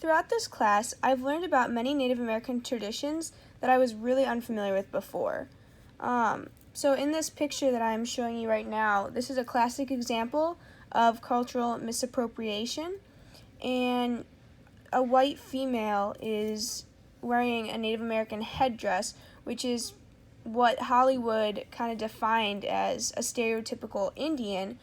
Throughout this class, I've learned about many Native American traditions that I was really unfamiliar with before. So in this picture that I'm showing you right now, this is a classic example of cultural misappropriation, and a white female is wearing a Native American headdress, which is what Hollywood kind of defined as a stereotypical Indian,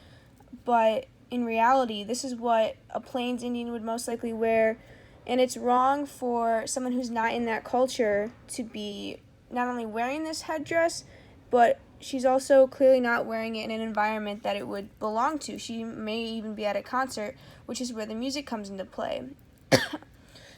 but in reality, this is what a Plains Indian would most likely wear, and it's wrong for someone who's not in that culture to be not only wearing this headdress, but she's also clearly not wearing it in an environment that it would belong to. She may even be at a concert, which is where the music comes into play.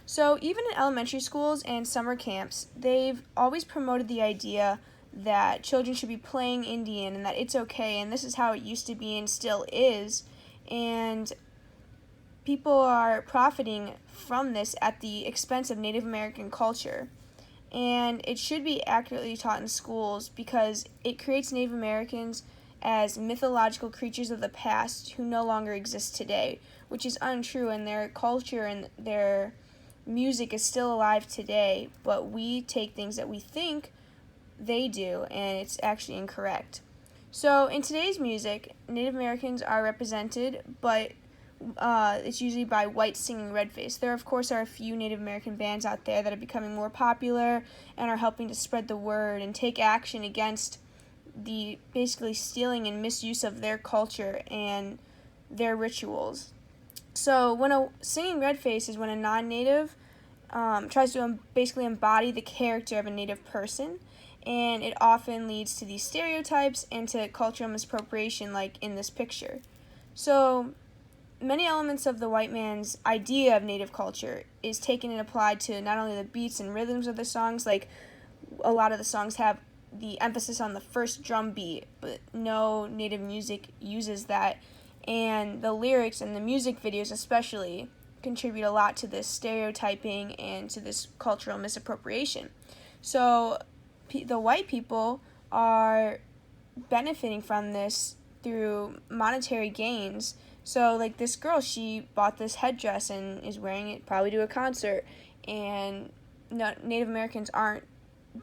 So even in elementary schools and summer camps, they've always promoted the idea that children should be playing Indian and that it's okay, and this is how it used to be and still is. And people are profiting from this at the expense of Native American culture. And it should be accurately taught in schools because it creates Native Americans as mythological creatures of the past who no longer exist today, which is untrue, and their culture and their music is still alive today, but we take things that we think they do, and it's actually incorrect. So in today's music, Native Americans are represented, but it's usually by whites singing Redface. There, of course, are a few Native American bands out there that are becoming more popular and are helping to spread the word and take action against the basically stealing and misuse of their culture and their rituals. So when a singing Redface is when a non-native tries to basically embody the character of a native person, and it often leads to these stereotypes and to cultural misappropriation like in this picture. So many elements of the white man's idea of native culture is taken and applied to not only the beats and rhythms of the songs, like a lot of the songs have the emphasis on the first drum beat, but no native music uses that, and the lyrics and the music videos especially contribute a lot to this stereotyping and to this cultural misappropriation. So the white people are benefiting from this through monetary gains. So like this girl, she bought this headdress and is wearing it probably to a concert, and Native Americans aren't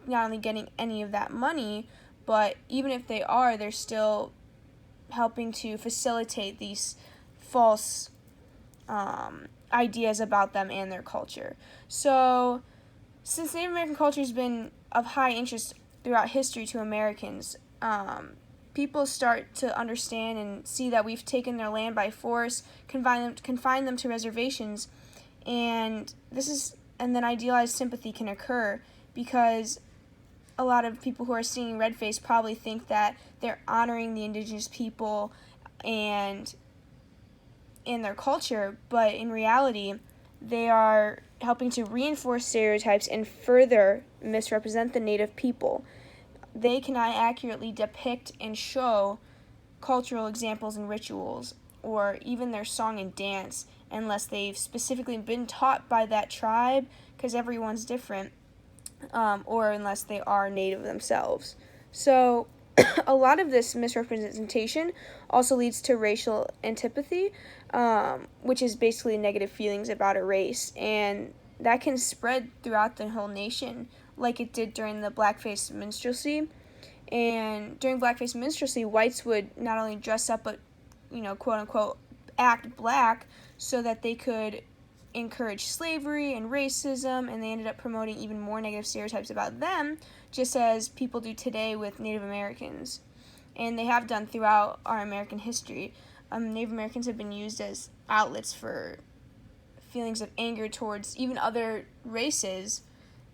not only getting any of that money, but even if they are, they're still helping to facilitate these false ideas about them and their culture. So since Native American culture has been of high interest throughout history to Americans, people start to understand and see that we've taken their land by force, confined them to reservations, and then idealized sympathy can occur because a lot of people who are singing Redface probably think that they're honoring the indigenous people and in their culture, but in reality, they are helping to reinforce stereotypes and further misrepresent the native people. They cannot accurately depict and show cultural examples and rituals, or even their song and dance, unless they've specifically been taught by that tribe, because everyone's different, or unless they are native themselves. So a lot of this misrepresentation also leads to racial antipathy, which is basically negative feelings about a race, and that can spread throughout the whole nation, like it did during the blackface minstrelsy. And during blackface minstrelsy, whites would not only dress up but, quote unquote, act black so that they could encourage slavery and racism, and they ended up promoting even more negative stereotypes about them, just as people do today with Native Americans. And they have done throughout our American history. Native Americans have been used as outlets for feelings of anger towards even other races,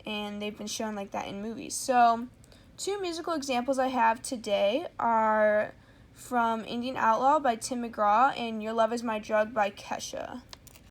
and they've been shown like that in movies. So, two musical examples I have today are from Indian Outlaw by Tim McGraw and Your Love Is My Drug by Kesha.